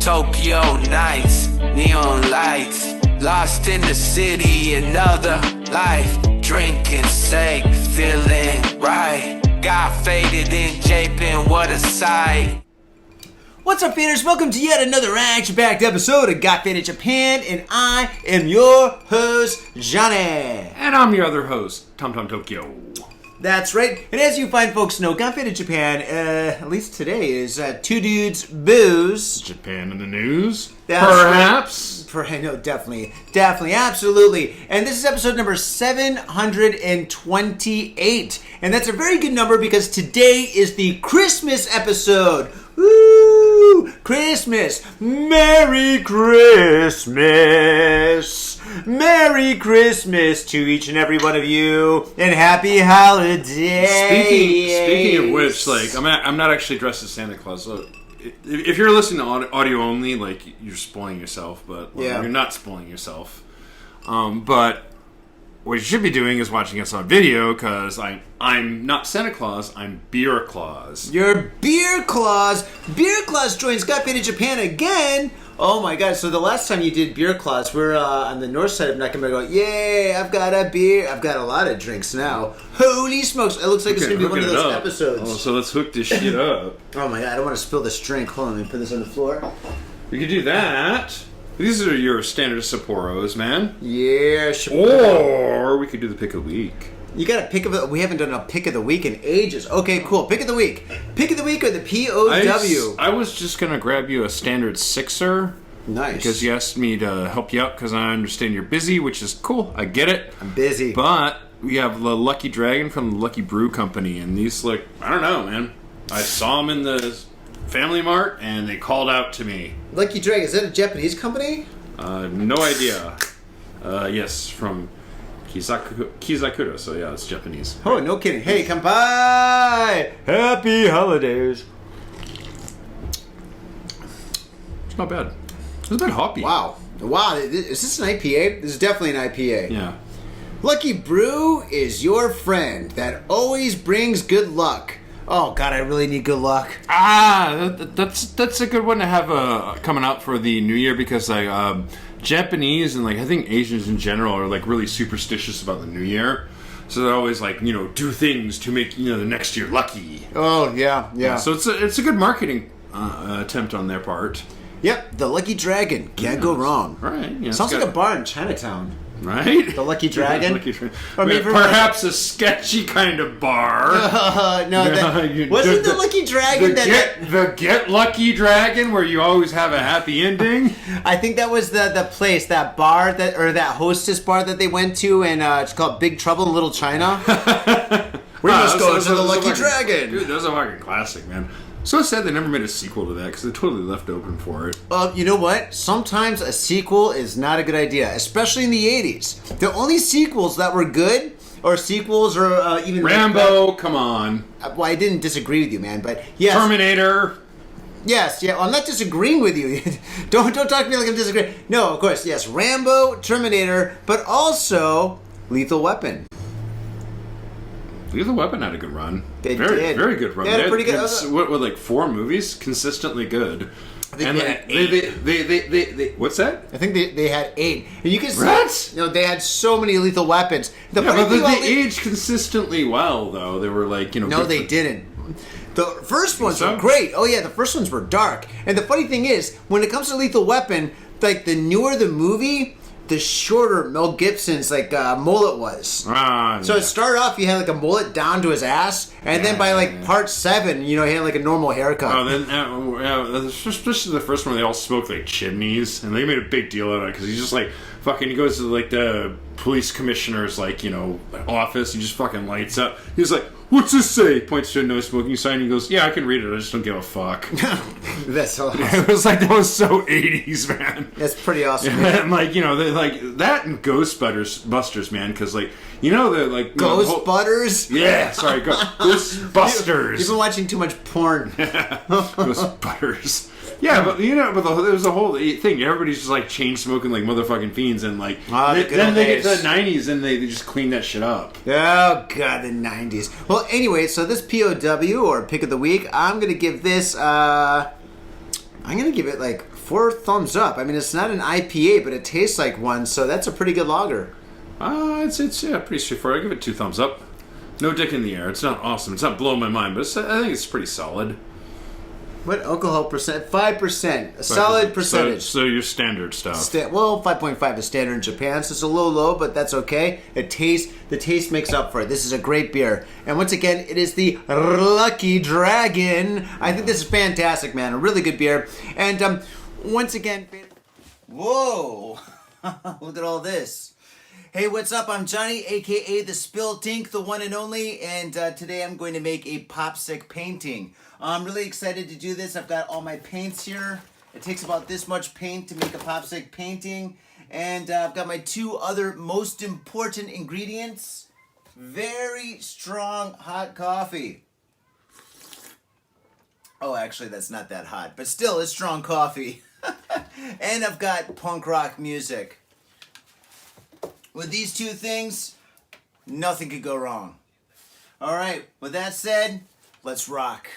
Tokyo nights, neon lights, lost in the city, another life. Drinking sake, feeling right. Got faded in Japan, what a sight. What's up, faders? Welcome to yet another action-packed episode of Got Faded Japan, and I am your host, Johnny. And I'm your other host, Tom Tokyo. That's right. And as you fine folks know, Got Faded Japan, at least today, is Two Dudes Booze. Japan in the news? That's Perhaps? Right. No, definitely, absolutely. And this is episode number 728. And that's a very good number because today is the Christmas episode. Woo! Christmas! Merry Christmas! Merry Christmas to each and every one of you, and happy holidays! Speaking of which, like, I'm not actually dressed as Santa Claus. So if you're listening to audio only, like, you're spoiling yourself, but you're not spoiling yourself. But what you should be doing is watching us on video, because I'm not Santa Claus, I'm BeerClause. You're BeerClause. BeerClause joins Got Faded Japan again. Oh my god, so the last time you did BeerClause, we're on the north side of Nakamura going, yay, I've got a beer. I've got a lot of drinks now. Holy smokes, it looks like it's going to be one of those episodes. Oh, so let's hook this shit up. Oh my god, I don't want to spill this drink. Hold on, let me put this on the floor. We could do that. These are your standard Sapporos, man. Yeah, Or we could do the pick of the week. You got a pick of the... We haven't done a pick of the week in ages. Okay, cool. Pick of the week. Pick of the week or the POW? I was just going to grab you a standard sixer. Nice. Because you asked me to help you out because I understand you're busy, which is cool. I get it. I'm busy. But we have the Lucky Dragon from the Lucky Brew Company. And these, like, I don't know, man. I saw them in the Family Mart and they called out to me. Lucky Dragon, is that a Japanese company? No idea. Yes, from Kizakura, so yeah, it's Japanese. Oh, no kidding. Hey, kanpai! Happy holidays. It's not bad. It's a bit hoppy. Wow. Is this an IPA? This is definitely an IPA. Yeah. Lucky Brew is your friend that always brings good luck. Oh god, I really need good luck. That's a good one to have coming out for the new year because Japanese and like I think Asians in general are like really superstitious about the new year, so they're always like do things to make the next year lucky. Oh yeah. So it's a good marketing attempt on their part. Yep, the Lucky Dragon can't go wrong. Right. Yeah, sounds like a bar in Chinatown. Right? The Lucky Dragon? Or maybe perhaps a sketchy kind of bar. Wasn't the Lucky Dragon the Get Lucky Dragon where you always have a happy ending? I think that was the place, that bar, that hostess bar that they went to, and it's called Big Trouble in Little China. We must go to the Lucky Dragon. Dude, that was a fucking classic, man. So sad they never made a sequel to that because they totally left open for it. You know what? Sometimes a sequel is not a good idea, especially in the 80s. The only sequels that were good, or sequels, or even... Rambo, come on. Well, I didn't disagree with you, man, but yes. Terminator. Yes, yeah, well, I'm not disagreeing with you. Don't talk to me like I'm disagreeing. No, of course, yes, Rambo, Terminator, but also Lethal Weapon. Lethal Weapon had a good run. They did. Very good run. They had a pretty good... What, like 4 movies? Consistently good. They had 8. They what's that? I think they had 8. And you can see... What? They had so many Lethal Weapons. But they aged consistently well, though. They were like, No, they didn't. The first ones were great. Oh, yeah, the first ones were dark. And the funny thing is, when it comes to Lethal Weapon, like, the newer the movie... the shorter Mel Gibson's mullet was. So it started off, he had like a mullet down to his ass, and then by like part 7, he had like a normal haircut. Oh, then especially the first one, they all smoked like chimneys, and they made a big deal out of it because he's just like fucking. He goes to like the police commissioner's office, he just fucking lights up. He's like, "What's this say?" Points to a no smoking sign. He goes, "Yeah, I can read it. I just don't give a fuck." That's awesome. It was like that was so 80s, man. That's pretty awesome. And like that and Ghostbusters, man, because they're like Ghostbusters. Yeah, sorry, Ghostbusters. You've been watching too much porn. Ghostbusters. Yeah, but there was a whole thing. Everybody's just like chain smoking like motherfucking fiends, and like then they get to the 90s and they just clean that shit up. Oh god, the 90s. Well, anyway, so this POW or pick of the week, I'm gonna give this I'm going to give it like 4 thumbs up. I mean, it's not an IPA, but it tastes like one, so that's a pretty good lager. It's pretty straightforward. I give it 2 thumbs up. No dick in the air. It's not awesome. It's not blowing my mind, but I think it's pretty solid. What alcohol percent? 5%. A solid percentage. So your standard stuff. 5.5 is standard in Japan, so it's a little low, but that's okay. The taste makes up for it. This is a great beer. And once again, it is the Lucky Dragon. I think this is fantastic, man. A really good beer. And once again... Whoa! Look at all this. Hey, what's up? I'm Johnny, a.k.a. the SPILT, the one and only, and today I'm going to make a popsicle painting. I'm really excited to do this. I've got all my paints here. It takes about this much paint to make a popsicle painting. And I've got my 2 other most important ingredients. Very strong hot coffee. Oh, actually, that's not that hot, but still, it's strong coffee. And I've got punk rock music. With these 2 things, nothing could go wrong. All right, with that said, let's rock.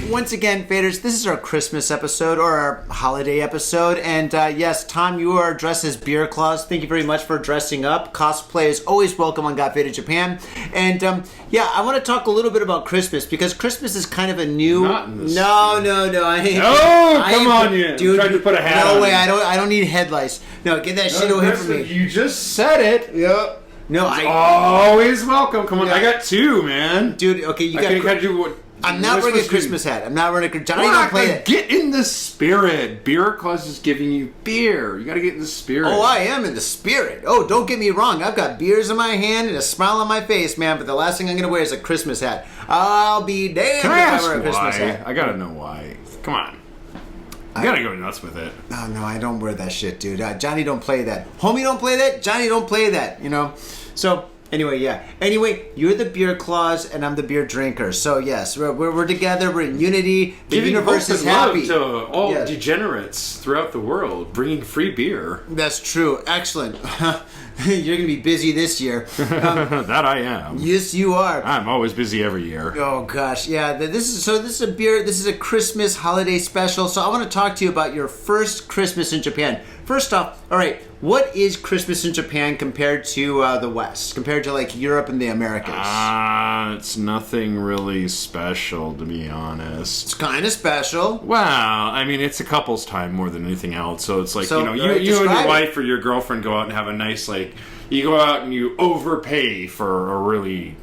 Once again, Faders, this is our Christmas episode, or our holiday episode, and yes, Tom, you are dressed as BeerClause. Thank you very much for dressing up. Cosplay is always welcome on Got Faded Japan. And yeah, I want to talk a little bit about Christmas, because Christmas is kind of a new... Not in this No, come on, you. Dude, Tried to put a hat on. No way, I don't need headlights. No, get that shit away from me. You just said it. Yep. No, always welcome. Come on, Yeah. I got 2, man. Dude, okay, you got... I'm not wearing a Christmas hat. I'm not wearing a... Johnny don't play it. Get in the spirit. BeerClause is giving you beer. You got to get in the spirit. Oh, I am in the spirit. Oh, don't get me wrong. I've got beers in my hand and a smile on my face, man. But the last thing I'm going to wear is a Christmas hat. I'll be damned Can I if ask I wear a Christmas why? hat. I got to know why. Come on. You got to go nuts with it. Oh, no, I don't wear that shit, dude. Johnny don't play that. Homie don't play that. Johnny don't play that, you know? So... Anyway, yeah. Anyway, you're the BeerClause and I'm the beer drinker. So yes, we're together. We're in unity. The universe is happy. To all degenerates throughout the world, bringing free beer. That's true. Excellent. You're gonna be busy this year. That I am. Yes, you are. I'm always busy every year. Oh gosh, yeah. This is a beer. This is a Christmas holiday special. So I want to talk to you about your first Christmas in Japan. First off, all right. What is Christmas in Japan compared to the West? Compared to like Europe and the Americas? It's nothing really special, to be honest. It's kind of special. Well, I mean, it's a couple's time more than anything else. So it's like, you and your wife or your girlfriend go out and have a nice, like, you go out and you overpay for a really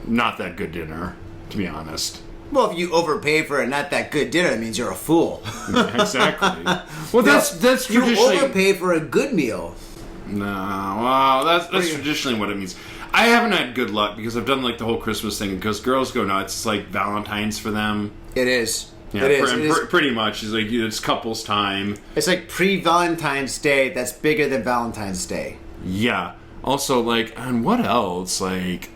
not that good dinner, to be honest. Well, if you overpay for a not that good dinner, that means you're a fool. Exactly. Well, that's traditionally... You overpay for a good meal. No, well, that's traditionally what it means. I haven't had good luck because I've done like the whole Christmas thing because girls go nuts. It's like Valentine's for them. It is. Yeah, it is. Pretty much. It's like it's couples time. It's like pre-Valentine's Day. That's bigger than Valentine's Day. Yeah. Also, like, and what else? Like,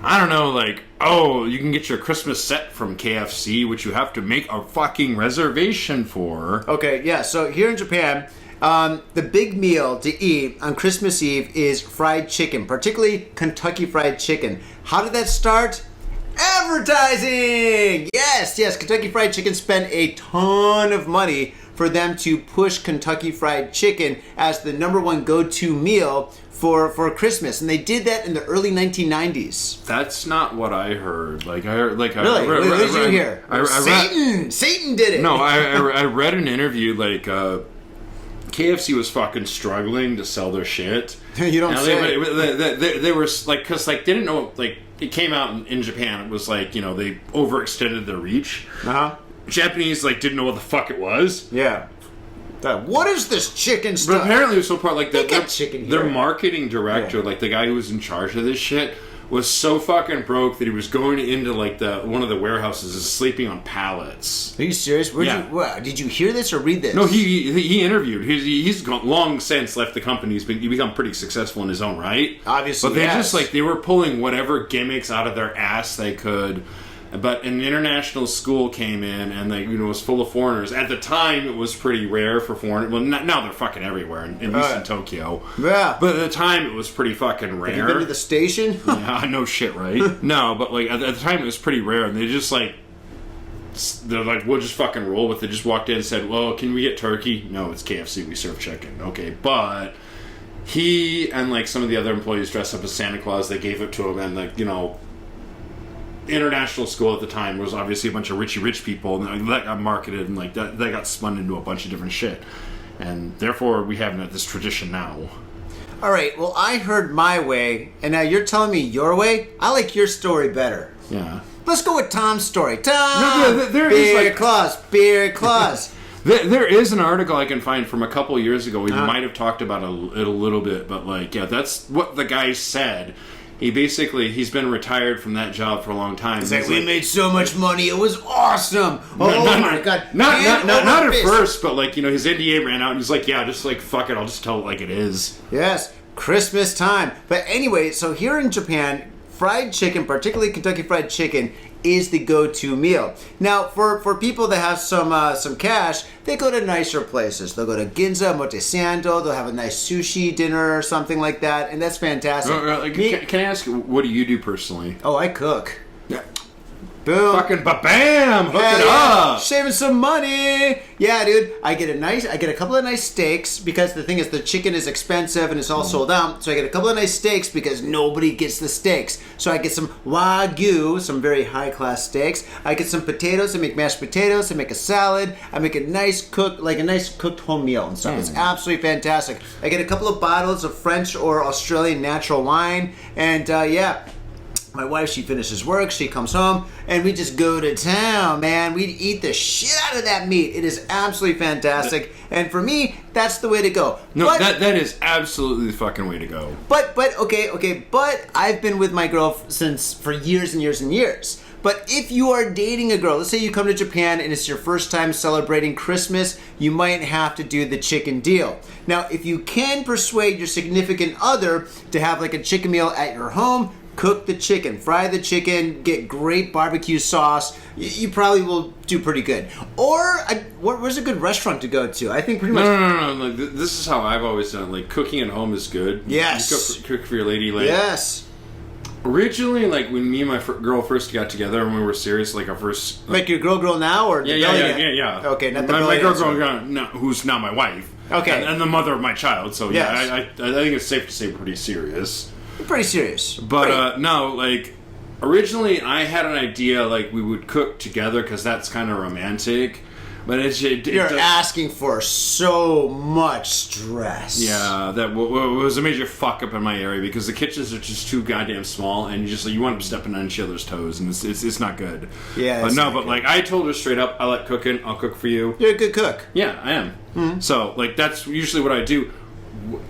I don't know. Like, oh, you can get your Christmas set from KFC, which you have to make a fucking reservation for. Okay. Yeah. So here in Japan. The big meal to eat on Christmas Eve is fried chicken, particularly Kentucky Fried Chicken. How did that start? Advertising! Yes. Kentucky Fried Chicken spent a ton of money for them to push Kentucky Fried Chicken as the #1 go-to meal for Christmas, and they did that in the early 1990s. That's not what I heard. Like I heard, like really, what did you hear? Satan did it. No, I read an interview like. KFC was fucking struggling to sell their shit. You don't say. They were like, because like they didn't know, like it came out in Japan. It was like, you know, they overextended their reach. Japanese like didn't know what the fuck it was. Yeah. What is this chicken stuff? But apparently, it was so part like their marketing director, like the guy who was in charge of this shit, was so fucking broke that he was going into like one of the warehouses and sleeping on pallets. Are you serious? Did you hear this or read this? No, he interviewed. He's long since left the company. He's become pretty successful in his own right. Obviously, but they just like they were pulling whatever gimmicks out of their ass they could. But an international school came in, and it was full of foreigners. At the time, it was pretty rare for foreigners. Well, now they're fucking everywhere, at least in Tokyo. Yeah. But at the time, it was pretty fucking rare. Have you been to the station? Yeah, no shit, right? No, but at the time, it was pretty rare, and they just they're like, we'll just fucking roll with it. Just walked in and said, well, can we get turkey? No, it's KFC. We serve chicken. Okay, but he and some of the other employees dressed up as Santa Claus. They gave it to him, and international school at the time was obviously a bunch of rich people, and that got marketed, and that got spun into a bunch of different shit, and therefore we have this tradition now. All right, well, I heard my way, and now you're telling me your way. I like your story better. Yeah, let's go with Tom's story. Tom, there is BeerClause. There is an article I can find from a couple years ago. We might have talked about it a little bit, but that's what the guy said. He's been retired from that job for a long time. He's like, we made so much money, it was awesome. My god! Not at first, but his NDA ran out, and he's like, yeah, just fuck it, I'll just tell it like it is. Yes, Christmas time. But anyway, so here in Japan, fried chicken, particularly Kentucky Fried Chicken, is the go-to meal. Now, for people that have some cash, they go to nicer places. They'll go to Ginza, Motesando. They'll have a nice sushi dinner or something like that, and that's fantastic. Can I ask, what do you do personally? Oh, I cook. Yeah. Boom. Fucking ba-bam! Hook it up! Saving some money! Yeah, dude. I get a couple of nice steaks, because the thing is, the chicken is expensive and it's all sold out. So I get a couple of nice steaks because nobody gets the steaks. So I get some Wagyu, some very high-class steaks. I get some potatoes. I make mashed potatoes. I make a salad. I make a nice cooked home meal and stuff. It's absolutely fantastic. I get a couple of bottles of French or Australian natural wine. And, my wife, she finishes work, she comes home, and we just go to town, man. We eat the shit out of that meat. It is absolutely fantastic. And for me, that's the way to go. No, that is absolutely the fucking way to go. But I've been with my girl for years and years and years. But if you are dating a girl, let's say you come to Japan and it's your first time celebrating Christmas, you might have to do the chicken deal. Now, if you can persuade your significant other to have a chicken meal at your home, cook the chicken, fry the chicken, get great barbecue sauce, you probably will do pretty good. Or, where's a good restaurant to go to? I think pretty much... No. This is how I've always done it. Cooking at home is good. Yes. You cook for your lady. Yes. Originally, when me and my girl first got together and we were serious, our first... your girl now, or... Yeah. Okay, not the my girl, who's now my wife. Okay. And the mother of my child, so yes. I think it's safe to say we're pretty serious. Pretty serious. But, originally I had an idea, we would cook together because that's kind of romantic. But you're asking for so much stress. Yeah, that was a major fuck up in my area because the kitchens are just too goddamn small, and you want them stepping on each other's toes, and it's not good. Yeah, I told her straight up, I like cooking. I'll cook for you. You're a good cook. Yeah, I am. Mm-hmm. So that's usually what I do.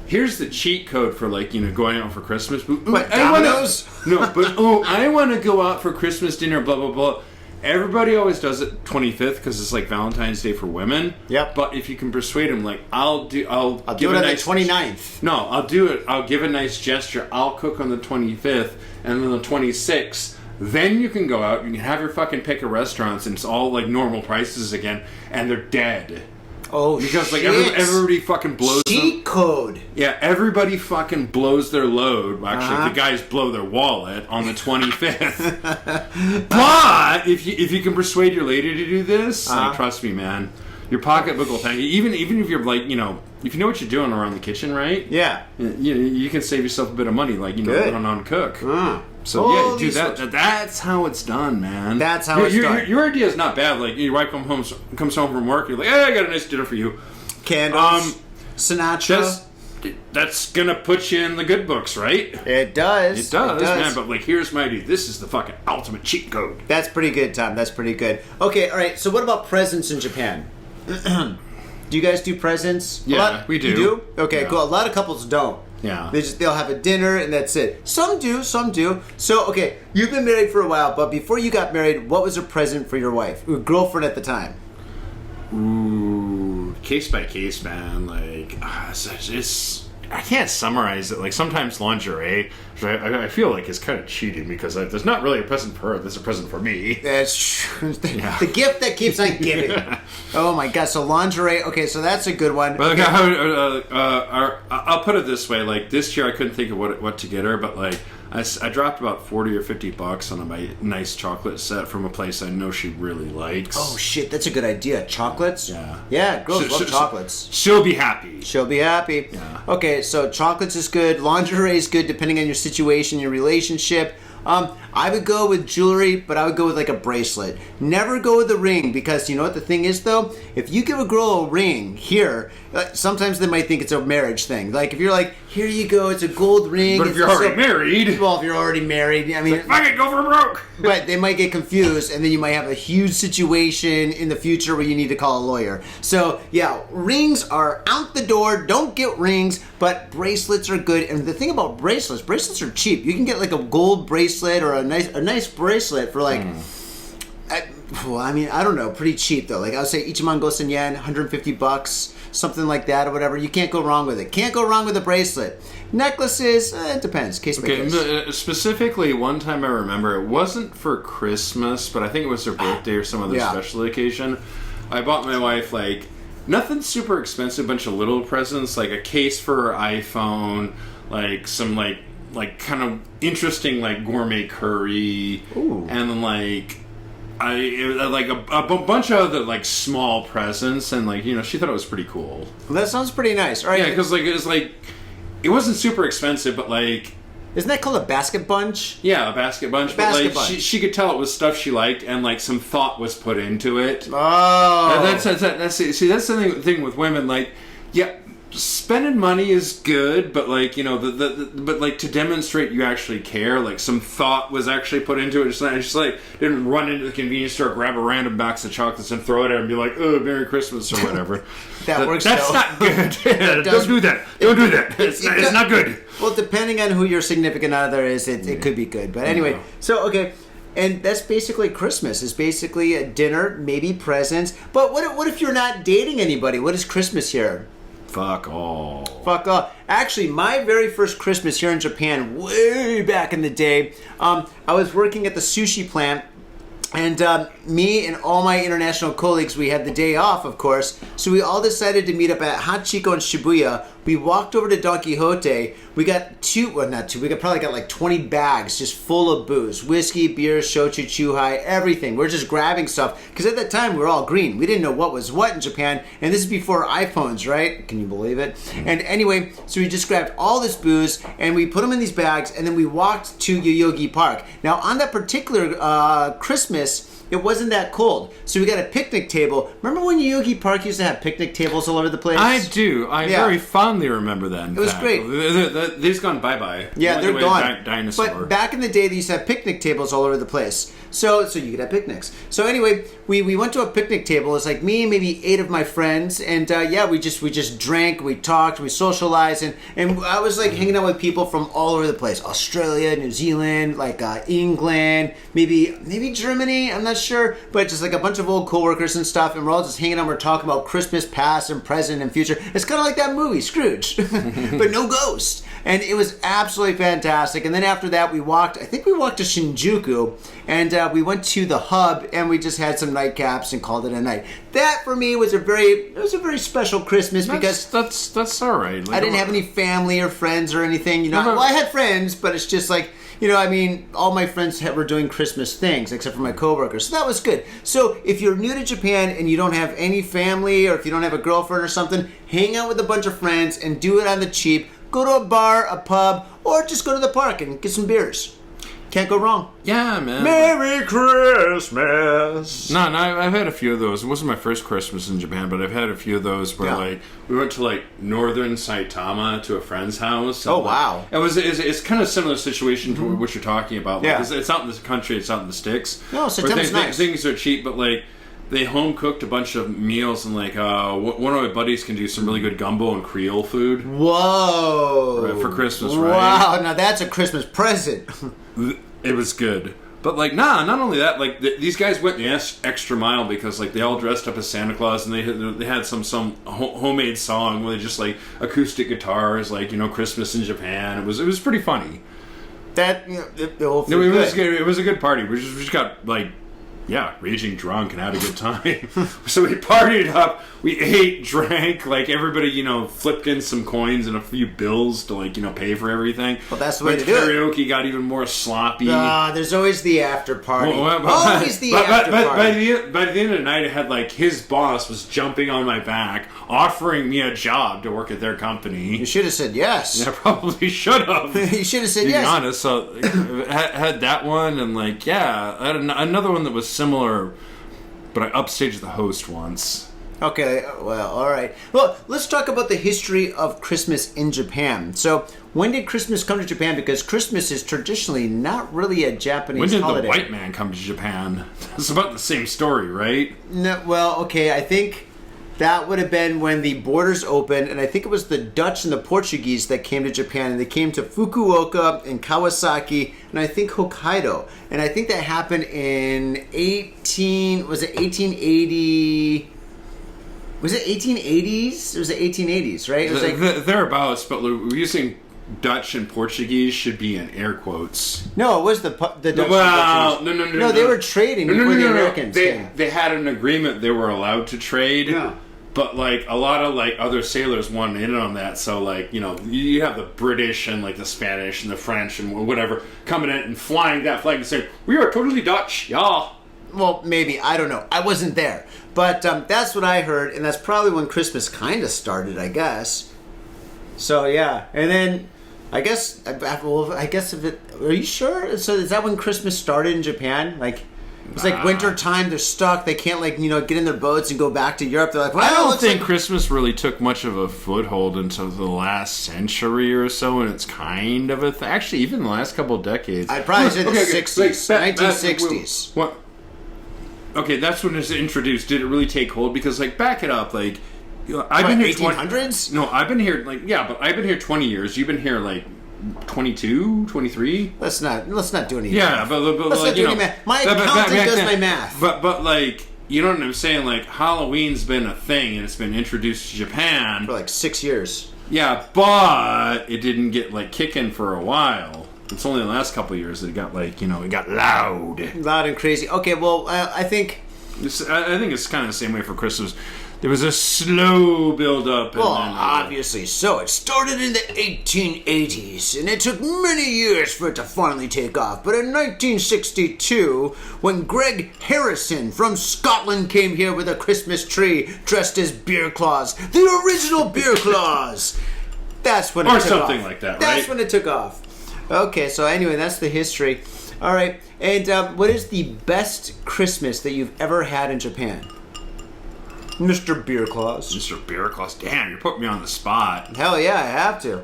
Here's the cheat code for going out for Christmas. Domino's? I want to go out for Christmas dinner. Blah blah blah. Everybody always does it 25th because it's Valentine's Day for women. Yep. But if you can persuade them, I'll do it on the 29th. No, I'll do it. I'll give a nice gesture. I'll cook on the 25th, and then the 26th. Then you can go out. You can have your fucking pick of restaurants, and it's all normal prices again, and they're dead. Oh, because shit. Everybody fucking blows cheat code. Yeah, everybody fucking blows their load. Actually, the guys blow their wallet on the 25th. But if you can persuade your lady to do this, trust me, man, your pocketbook will thank you. Even if you're if you know what you're doing around the kitchen, right? Yeah, you can save yourself a bit of money, on cook. So do that. That's how it's done, man. That's how it's done. Your idea is not bad. Your wife comes home from work. You're like, hey, I got a nice dinner for you. Candles, Sinatra. That's gonna put you in the good books, right? It does, man. But here's my idea. This is the fucking ultimate cheat code. That's pretty good, Tom. That's pretty good. Okay, all right. So what about presents in Japan? Do you guys do presents? Yeah, we do. You do? Okay, cool. A lot of couples don't. Yeah. They'll have a dinner and that's it. Some do. So, okay, you've been married for a while, but before you got married, what was a present for your wife? Your girlfriend at the time? Ooh, case by case, man. I can't summarize it. Sometimes lingerie, I feel like it's kind of cheating because there's not really a present for her. There's a present for me. That's true. The gift that keeps on giving. Oh my god! So lingerie. Okay, so that's a good one. But I'll put it this way: like this year, I couldn't think of what to get her, but like I dropped about $40 or $50 on a nice chocolate set from a place I know she really likes. Oh shit, that's a good idea. Chocolates? Yeah, girls love chocolates. She'll be happy. She'll be happy. Yeah. Okay, so chocolates is good. Lingerie is good depending on your situation, your relationship. I would go with jewelry, but I would go with like a bracelet. Never go with a ring because you know what the thing is though? If you give a girl a ring here, sometimes they might think it's a marriage thing. Like if you're like, here you go, it's a gold ring. But if you're already married. Well, if you're already married, I mean. I could go for broke. But they might get confused and then you might have a huge situation in the future where you need to call a lawyer. So yeah, rings are out the door. Don't get rings, but bracelets are good. And the thing about bracelets are cheap. You can get like a gold bracelet or a nice bracelet for like, I don't know, pretty cheap though. Like I would say Ichiman Gosen yen, $150, something like that or whatever. You can't go wrong with it. Can't go wrong with a bracelet. Necklaces, it depends. Case by case. Specifically, one time I remember it wasn't for Christmas, but I think it was her birthday or some other special occasion. I bought my wife like nothing super expensive, bunch of little presents, like a case for her iPhone, like some like kind of interesting like gourmet curry. Ooh. And then like a bunch of other like small presents, and like she thought it was pretty cool. Well, that sounds pretty nice. All right. Yeah, because like it wasn't super expensive, but like. Isn't that called a basket bunch? Yeah, a basket bunch. But like she could tell it was stuff she liked, and like some thought was put into it. Oh, that's the thing with women. Like, yeah, spending money is good, but like but like to demonstrate you actually care, like some thought was actually put into it. Just like didn't run into the convenience store, grab a random box of chocolates, and throw it at her and be like, "Oh, Merry Christmas" or whatever. Works. That's not good. Don't do that. Don't do that. It's not good. Well, depending on who your significant other is, it could be good. But anyway, so okay. And that's basically Christmas. It's basically a dinner, maybe presents. But what if you're not dating anybody? What is Christmas here? Fuck all. Fuck off. Actually, my very first Christmas here in Japan, way back in the day, I was working at the sushi plant. And me and all my international colleagues, we had the day off, of course. So we all decided to meet up at Hachiko in Shibuya. We walked over to Don Quixote. We got probably got like 20 bags just full of booze. Whiskey, beer, shochu, chuhai, everything. We're just grabbing stuff. Because at that time, we were all green. We didn't know what was what in Japan. And this is before iPhones, right? Can you believe it? And anyway, so we just grabbed all this booze and we put them in these bags. And then we walked to Yoyogi Park. Now, on that particular Christmas, it wasn't that cold. So we got a picnic table. Remember when Yoyogi Park used to have picnic tables all over the place? I do. I very fondly remember that. It was great. They've gone bye-bye. Yeah, they're gone. Dinosaur. But back in the day, they used to have picnic tables all over the place. So you could have picnics. So anyway, we went to a picnic table. It's like me and maybe 8 of my friends. And we just drank, we talked, we socialized. And I was like hanging out with people from all over the place. Australia, New Zealand, like England, maybe Germany. I'm not sure. But just like a bunch of old coworkers and stuff. And we're all just hanging out. We're talking about Christmas past and present and future. It's kind of like that movie, Scrooge. But no ghost. And it was absolutely fantastic. And then after that, we walked to Shinjuku. And we went to the hub and we just had some nightcaps and called it a night. That for me was a very special Christmas because that's all right. Like, I didn't have any family or friends or anything. Well, I had friends, but it's just like all my friends were doing Christmas things except for my coworkers. So that was good. So if you're new to Japan and you don't have any family or if you don't have a girlfriend or something, hang out with a bunch of friends and do it on the cheap. Go to a bar, a pub, or just go to the park and get some beers. Can't go wrong. Yeah, man. Merry Christmas. No, I've had a few of those. It wasn't my first Christmas in Japan, but I've had a few of those where like we went to like northern Saitama to a friend's house. Oh, wow. It's kind of a similar situation to what you're talking about. Like, it's out in the country, it's out in the sticks. No, Saitama's nice. Things are cheap, but like they home cooked a bunch of meals, and like one of my buddies can do some really good gumbo and Creole food. Whoa! For Christmas, right? Wow! Now that's a Christmas present. It was good, but like, not only that, like these guys went the extra mile because like they all dressed up as Santa Claus, and they had some homemade song where they just like acoustic guitars, like Christmas in Japan. It was pretty funny. That it was good. It was a good party. We just got like. Yeah, raging drunk and had a good time. So we partied up. We ate, drank, like everybody, flipped in some coins and a few bills to pay for everything. Well, that's the way to do it. Karaoke got even more sloppy. There's always the after party. Always the after party. By the end of the night, I had his boss was jumping on my back, offering me a job to work at their company. You should have said yes. Yeah, I probably should have. You should have said yes. To be honest, so had that one and I had another one that was similar, but I upstaged the host once. Okay, well, all right. Well, let's talk about the history of Christmas in Japan. So, when did Christmas come to Japan? Because Christmas is traditionally not really a Japanese holiday. When did the white man come to Japan? It's about the same story, right? No, well, okay, I think that would have been when the borders opened, and I think it was the Dutch and the Portuguese that came to Japan, and they came to Fukuoka and Kawasaki, and I think Hokkaido. And I think that happened in 1880... Was it 1880s? It was the 1880s, right? It was thereabouts, but we're using Dutch and Portuguese should be in air quotes. No, it was the Dutch and Portuguese. No, they were trading before the Americans came. They had an agreement they were allowed to trade. Yeah. But a lot of other sailors wanted in on that, so you have the British and the Spanish and the French and whatever coming in and flying that flag and saying, "We are totally Dutch, yeah." Well, maybe, I don't know. I wasn't there, but that's what I heard, and that's probably when Christmas kind of started, I guess. So yeah, and then I guess if it, are you sure? So is that when Christmas started in Japan? It's winter time. They're stuck. They can't get in their boats and go back to Europe. They're like, well, I don't think Christmas really took much of a foothold until the last century or so, and it's kind of a thing. Actually, even the last couple of decades. I'd probably say the 60s, 1960s. What? Okay, that's when it was introduced. Did it really take hold? Because back it up, I've been here 1800s? No, I've been here but I've been here 20 years. You've been here 22, 23. Let's not do anything. Yeah, but let's not do any math. My accountant does my math. But you know what I'm saying? Halloween's been a thing and it's been introduced to Japan for 6 years. Yeah, but it didn't get kicking for a while. It's only the last couple of years that it got it got loud and crazy. Okay, well, I think it's kind of the same way for Christmas. There was a slow build up. Well, obviously so. It started in the 1880s, and it took many years for it to finally take off. But in 1962, when Greg Harrison from Scotland came here with a Christmas tree dressed as BeerClause, the original BeerClause, that's when it took off. Or something like that, right? That's when it took off. Okay, so anyway, that's the history. All right, and what is the best Christmas that you've ever had in Japan? Mr. BeerClause. Mr. BeerClause. Damn, you're putting me on the spot. Hell yeah, I have to.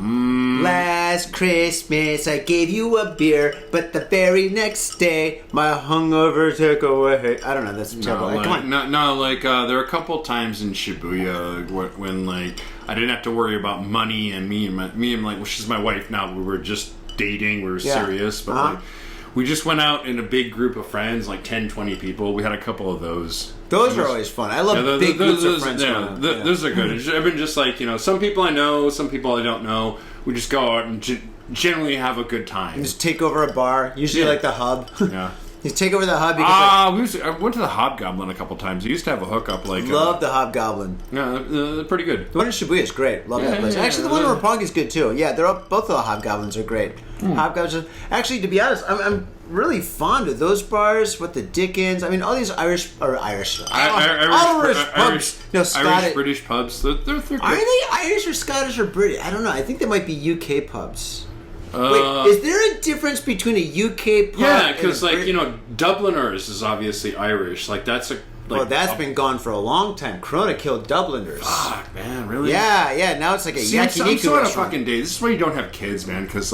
Last Christmas I gave you a beer, but the very next day my hungover took away. I don't know, that's terrible. Come on. There are a couple times in Shibuya when I didn't have to worry about money, and me and which is my wife now, we were just dating, we were serious, but we just went out in a big group of friends, 10, 20 people. We had a couple of those. Those are always fun. I love big groups of friends. Those are good. I've been just some people I know, some people I don't know. We just go out and generally have a good time. You just take over a bar, usually the Hub. Yeah. You take over the Hub. I went to the Hobgoblin a couple times. I used to have a hookup. Love the Hobgoblin. Yeah, they're pretty good. The one in Shibuya is great. Love that place. Actually, the one in Roppongi is good too. Yeah, both of the Hobgoblins are great. Hobgoblins. Actually, to be honest, I'm really fond of those bars. What the Dickens? I mean, all these Irish pubs. No, Irish British pubs. They're great. Are they Irish or Scottish or British? I don't know. I think they might be UK pubs. Wait, is there a difference between a UK pub? Yeah, because Dubliners is obviously Irish. That's a. That's been gone for a long time. Corona killed Dubliners. Fuck, man, really? Yeah. Now it's like a yakiniku. I'm so on a fucking day. This is why you don't have kids, man. Because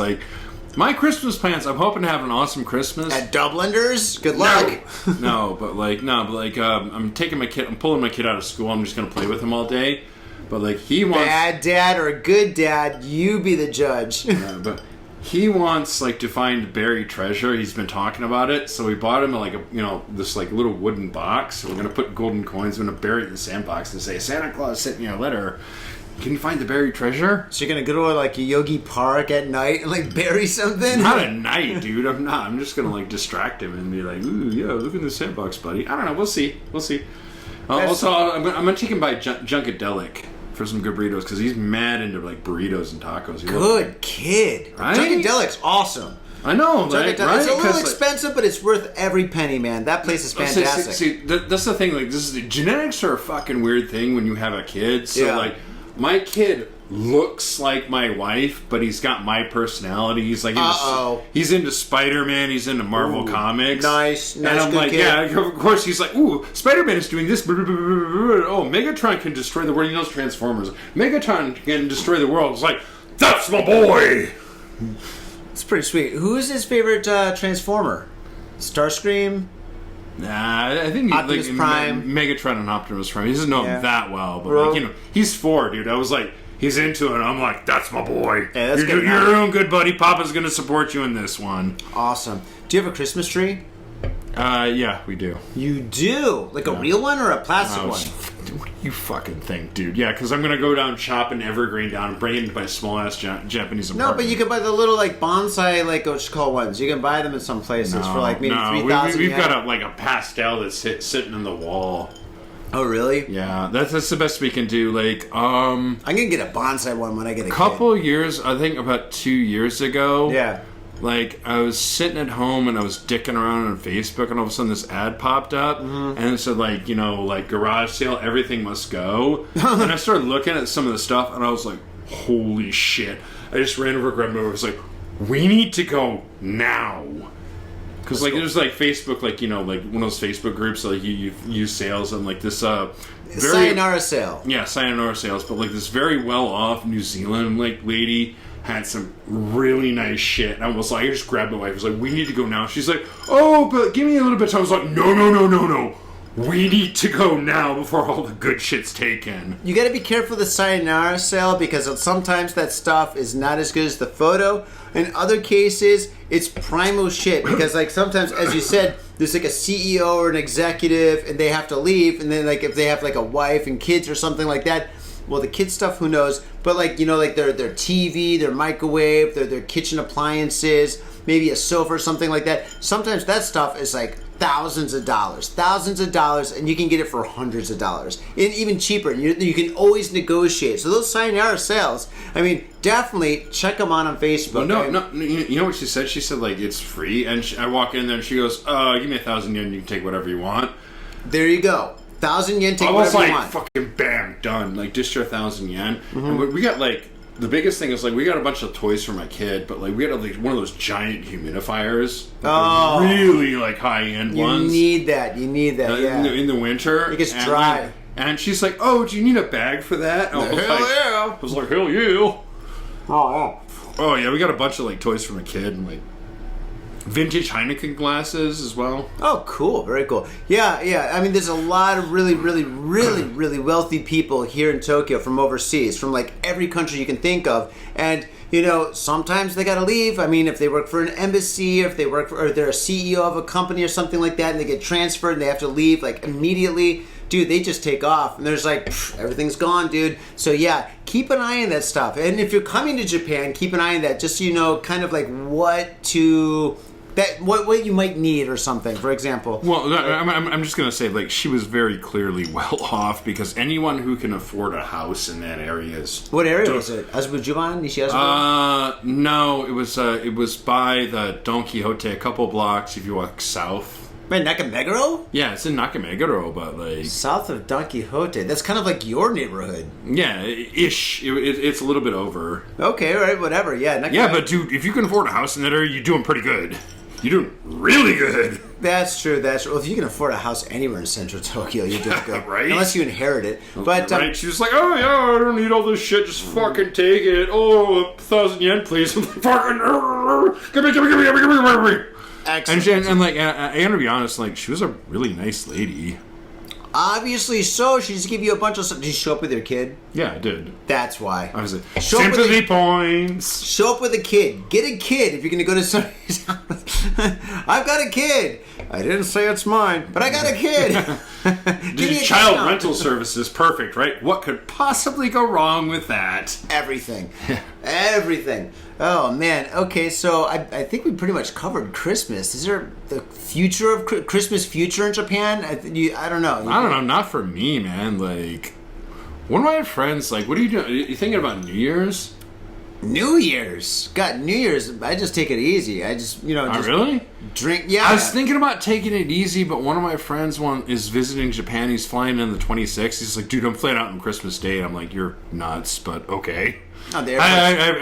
my Christmas plans, I'm hoping to have an awesome Christmas at Dubliners. Good luck. I'm taking my kid. I'm pulling my kid out of school. I'm just gonna play with him all day. But he wants bad dad or a good dad. You be the judge. Yeah, but. He wants to find buried treasure. He's been talking about it, so we bought him this little wooden box. We're gonna put golden coins. We're gonna bury it in the sandbox and say Santa Claus sent me a letter. can you find the buried treasure? So you're gonna go to like a Yogi Park at night and like bury something? Not at night, dude. I'm not. I'm just gonna like distract him and be like, ooh, yeah, look at this sandbox, buddy. I don't know. We'll see. Also, I'm gonna take him by Junkadelic for some good burritos because he's mad into like burritos and tacos. Good kid. Right? Junkadelic's awesome. I know, right? It's a little expensive, but it's worth every penny, man. That place is fantastic. See, that's the thing. Like, genetics are a fucking weird thing when you have a kid. So, like, my kid looks like my wife, but he's got my personality. He's like, he's into Spider-Man. He's into Marvel comics. Nice. And I'm like, kid. Yeah, of course. He's like, ooh, Spider-Man is doing this. Oh, Megatron can destroy the world. He knows Transformers. Megatron can destroy the world. It's like, that's my boy. It's pretty sweet. Who is his favorite Transformer? Starscream? Nah, I think Optimus Prime. Megatron and Optimus Prime. He doesn't know him that well, but like, he's 4, dude. I was like, he's into it. I'm like, that's my boy. Yeah, that's you're doing good, buddy. Papa's gonna support you in this one. Awesome. Do you have a Christmas tree? Yeah, we do. You do? Like a real one or a plastic one? What do you fucking think, dude? Yeah, because I'm going to go down, chop an evergreen down, and bring it into my small-ass Japanese apartment. No, but you can buy the little, like, bonsai, like, what you call ones. You can buy them in some places for, like, maybe 3,000 We've got a pastel that's sitting in the wall. Oh, really? Yeah, that's the best we can do. Like, I'm going to get a bonsai one when I get a couple years, I think about 2 years ago. Yeah. Like, I was sitting at home and I was dicking around on Facebook, and all of a sudden this ad popped up, and it said, like, you know, like, garage sale, everything must go. And I started looking at some of the stuff, and I was like, holy shit. I just ran over, grabbed my I was like, we need to go now. Because, like, there's, like, Facebook, like, you know, like, one of those Facebook groups, like, you use sales, and, like, this, Sayonara sale. Yeah, Sayonara sales, but, like, this very well-off New Zealand, like, lady had some really nice shit. And I was like, I just grabbed my wife. I was like, we need to go now. She's like, oh, but give me a little bit of time. I was like, no. We need to go now before all the good shit's taken. You gotta be careful of the Sayonara sale because sometimes that stuff is not as good as the photo. In other cases, it's primal shit because, like, sometimes, as you said, there's like a CEO or an executive and they have to leave, and then, like, if they have like a wife and kids or something like that, well, the kids stuff, who knows? But, like, you know, like their TV, their microwave, their kitchen appliances, maybe a sofa or something like that. Sometimes that stuff is like thousands of dollars, and you can get it for hundreds of dollars, and even cheaper. And you can always negotiate. So those Sayonara sales, I mean, definitely check them on Facebook. Well, no, you know what she said? She said, like, it's free, and I walk in there and she goes, give me 1,000 yen, you can take whatever you want. There you go. 1,000 yen, take whatever you want. I was like, fucking bam, done. Like, just your 1,000 yen. And we got, like, the biggest thing is, like, we got a bunch of toys for my kid, but, like, we got, like, one of those giant humidifiers. Like, really, like, high-end ones. You need that, yeah. In the winter. It gets dry. And she's like, oh, do you need a bag for that? Hell yeah. I was like, hell yeah. Oh, yeah. Oh, yeah, we got a bunch of, like, toys for my kid, and, like, vintage Heineken glasses as well. Oh, cool. Very cool. Yeah. I mean, there's a lot of really wealthy people here in Tokyo from overseas, from, like, every country you can think of. And, you know, sometimes they gotta leave. I mean, if they work for an embassy, or if they work for, or they're a CEO of a company or something like that, and they get transferred and they have to leave, like, immediately, dude, they just take off. And there's like, everything's gone, dude. So, yeah, keep an eye on that stuff. And if you're coming to Japan, keep an eye on that, just so you know kind of like what you might need or something, for example. Well, I'm just going to say, like, she was very clearly well off, because anyone who can afford a house in that area is... What area was it? Azubujuban? Nishiazubu? No, it was by the Don Quixote, a couple blocks if you walk south. Man, Nakameguro? Yeah, it's in Nakameguro, but, like... South of Don Quixote. That's kind of like your neighborhood. Yeah, ish. It's a little bit over. Okay, all right, whatever. Yeah, Nakameguro. Yeah, but, dude, if you can afford a house in that area, you're doing pretty good. You're doing really good. That's true. Well, if you can afford a house anywhere in central Tokyo, you're doing good. Right? Unless you inherit it. But right? She was like, oh, yeah, I don't need all this shit. Just fucking take it. Oh, 1,000 yen, please. I'm like, fucking, give me. Excellent. And like, I gotta be honest, like, she was a really nice lady. Obviously so. She just gave you a bunch of stuff. Did you show up with your kid? Yeah, I did. That's why. I was like, Show up with sympathy points. Show up with a kid. Get a kid if you're going to go to somebody's house. I've got a kid. I didn't say it's mine, but I got a kid. Give me a Child discount. rental services, perfect, right? What could possibly go wrong with that? Everything. Everything. Oh, man. Okay, so I think we pretty much covered Christmas. Is there the future of Christmas future in Japan? I don't know. I don't know, not for me, man. Like, one of my friends, like, what are you doing? Are you thinking about New Year's? New Year's. God, New Year's, I just take it easy. I just, just really? drink. Yeah. I was thinking about taking it easy, but one of my friends is visiting Japan. He's flying in the 26th. He's like, dude, I'm flying out on Christmas Day. I'm like, you're nuts, but okay. Oh, the I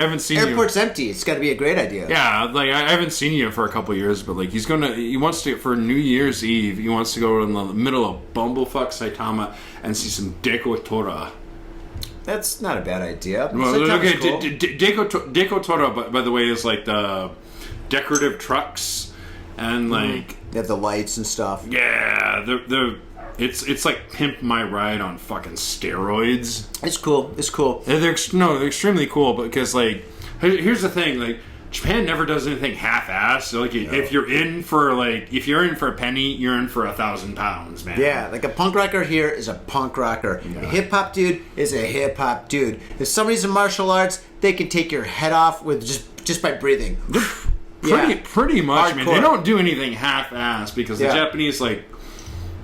haven't seen you. Airport's empty. It's got to be a great idea. Yeah, like I haven't seen you for a couple of years, but like he wants to, for New Year's Eve, he wants to go in the middle of Bumblefuck Saitama and see some Deko Tora. That's not a bad idea. Well, Saitama's okay, cool. Deko Tora, by the way, is like the decorative trucks and like They have the lights and stuff. yeah, it's like Pimp My Ride on fucking steroids. It's cool. It's cool. They're extremely cool because like here's the thing, like Japan never does anything half-assed. So like if you're in for a penny, you're in for 1,000 pounds, man. Yeah, like a punk rocker here is a punk rocker. Yeah. A hip hop dude is a hip hop dude. If somebody's in martial arts, they can take your head off with just by breathing. Pretty much, man. Hardcore. They don't do anything half-assed because the Yeah. Japanese, like,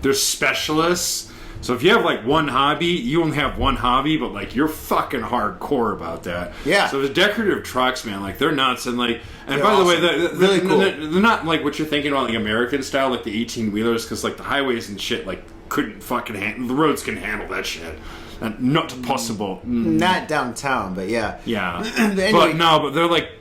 they're specialists. So if you have like one hobby, you only have one hobby, but like you're fucking hardcore about that. Yeah. So the decorative trucks, man, like they're nuts, and like, and They're by the way, awesome. Really cool. they're not like what you're thinking about, like American style, like the 18-wheelers, because like the highways and shit, like couldn't fucking handle. The roads can handle that shit. Not possible. Not downtown, but yeah. Yeah. Anyway. but they're like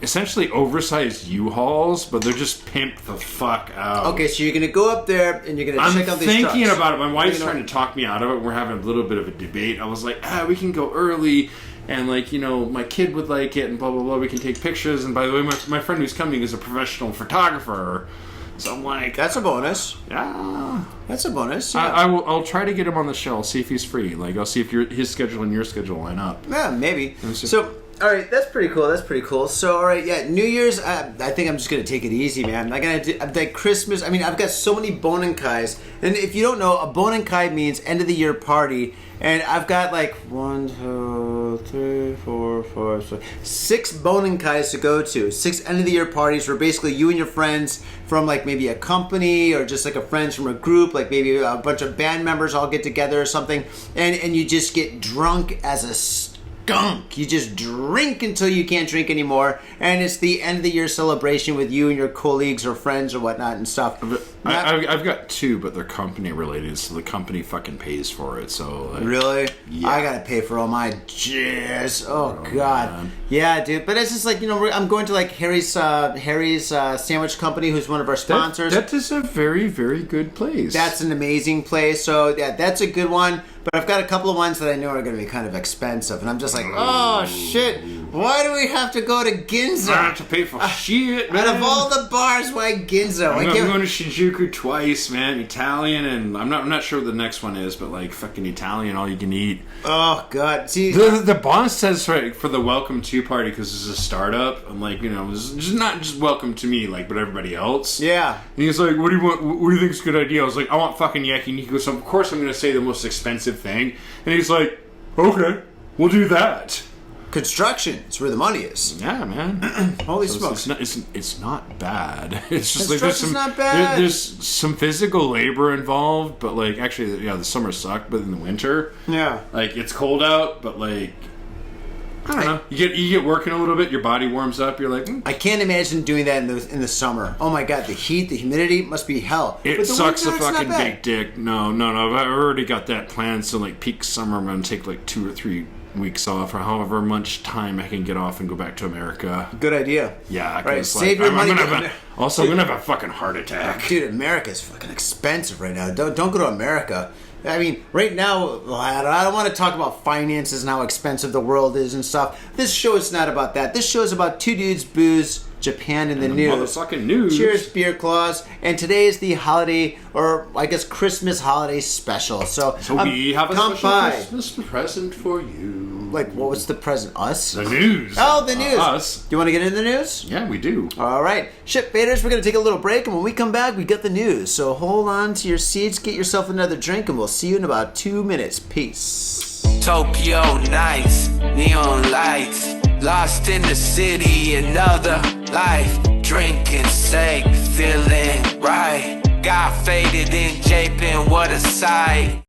essentially oversized U-Hauls, but they're just pimped the fuck out. Okay, so you're gonna go up there and you're gonna I'm check out these trucks. thinking about it. My wife's You know- trying to talk me out of it. We're having a little bit of a debate. I was like, we can go early, and like, my kid would like it, and blah blah blah. We can take pictures. And by the way, my friend who's coming is a professional photographer, so I'm like, That's a bonus. yeah. That's a bonus. Yeah. I'll try to get him on the show. I'll see if he's free. Like, I'll see if his schedule and your schedule line up. Yeah, maybe. see. So, all right, that's pretty cool. That's pretty cool. So, all right, yeah, New Year's. I think I'm just gonna take it easy, man. I'm gonna do like Christmas. I mean, I've got so many bonenkais, and if you don't know, a bonenkai means end of the year party, and I've got like 1, 2, 3, 4, 5, 6 bonenkais to go to. 6 end of the year parties where basically you and your friends from like maybe a company or just like a friends from a group, like maybe a bunch of band members all get together or something, and you just get drunk as a skunk. You just drink until you can't drink anymore, and it's the end of the year celebration with you and your colleagues or friends or whatnot and stuff. I've got 2, but they're company related, so the company fucking pays for it. So like, Really? Yeah. I gotta pay for all my jizz. Oh God. man. Yeah, dude. But it's just like I'm going to like Harry's Sandwich Company, who's one of our sponsors. That is a very, very good place. That's an amazing place. So yeah, that's a good one. But I've got a couple of ones that I know are going to be kind of expensive, and I'm just like, oh shit! Why do we have to go to Ginza? I have to pay for shit, man. Out of all the bars, why Ginza? I'm going to Shinjuku twice, man. Italian, and I'm not sure what the next one is, but like fucking Italian, all you can eat. Oh God! See, The boss says for the welcome to party because this is a startup. I'm like, it's just not just welcome to me, like, but everybody else. yeah. And he's like, what do you want? What do you think is a good idea? I was like, I want fucking yakiniku. So of course I'm going to say the most expensive thing. And he's like, okay, we'll do that. Construction. It's where the money is. Yeah, man. Holy So smokes! it's not bad. It's just like there's Construction's some not bad. there's some physical labor involved, but like actually, yeah, the summer sucked, but in the winter, Yeah. like it's cold out, but like I don't know, you get working a little bit, your body warms up, you're like. I can't imagine doing that in the summer. Oh my God, the heat, the humidity must be hell. It But the sucks winter, a it's not fucking bad. big dick. No. I've already got that planned. So like peak summer, I'm gonna take like 2 or 3 weeks off, or however much time I can get off and go back to America. Good idea. Yeah, 'cause, Right, like, save your money. I'm gonna have a fucking heart attack. Dude, America's fucking expensive right now. Don't go to America. I mean, right now, I don't want to talk about finances and how expensive the world is and stuff. This show is not about that. This show is about 2 dudes, booze, Japan in the The news. motherfucking news. Cheers, BeerClause. And today is the holiday, or I guess Christmas holiday special. So we have a come special by. Christmas present for you. Like, what was the present? Us? The news. Oh, the news. Us. Do you want to get into the news? Yeah, we do. All right. Ship Faders, we're going to take a little break, and when we come back, we got the news. So hold on to your seats, get yourself another drink, and we'll see you in about 2 minutes. Peace. Tokyo nights, neon lights, lost in the city, another life. Drinking sake, feeling right. Got faded in Japin, what a sight.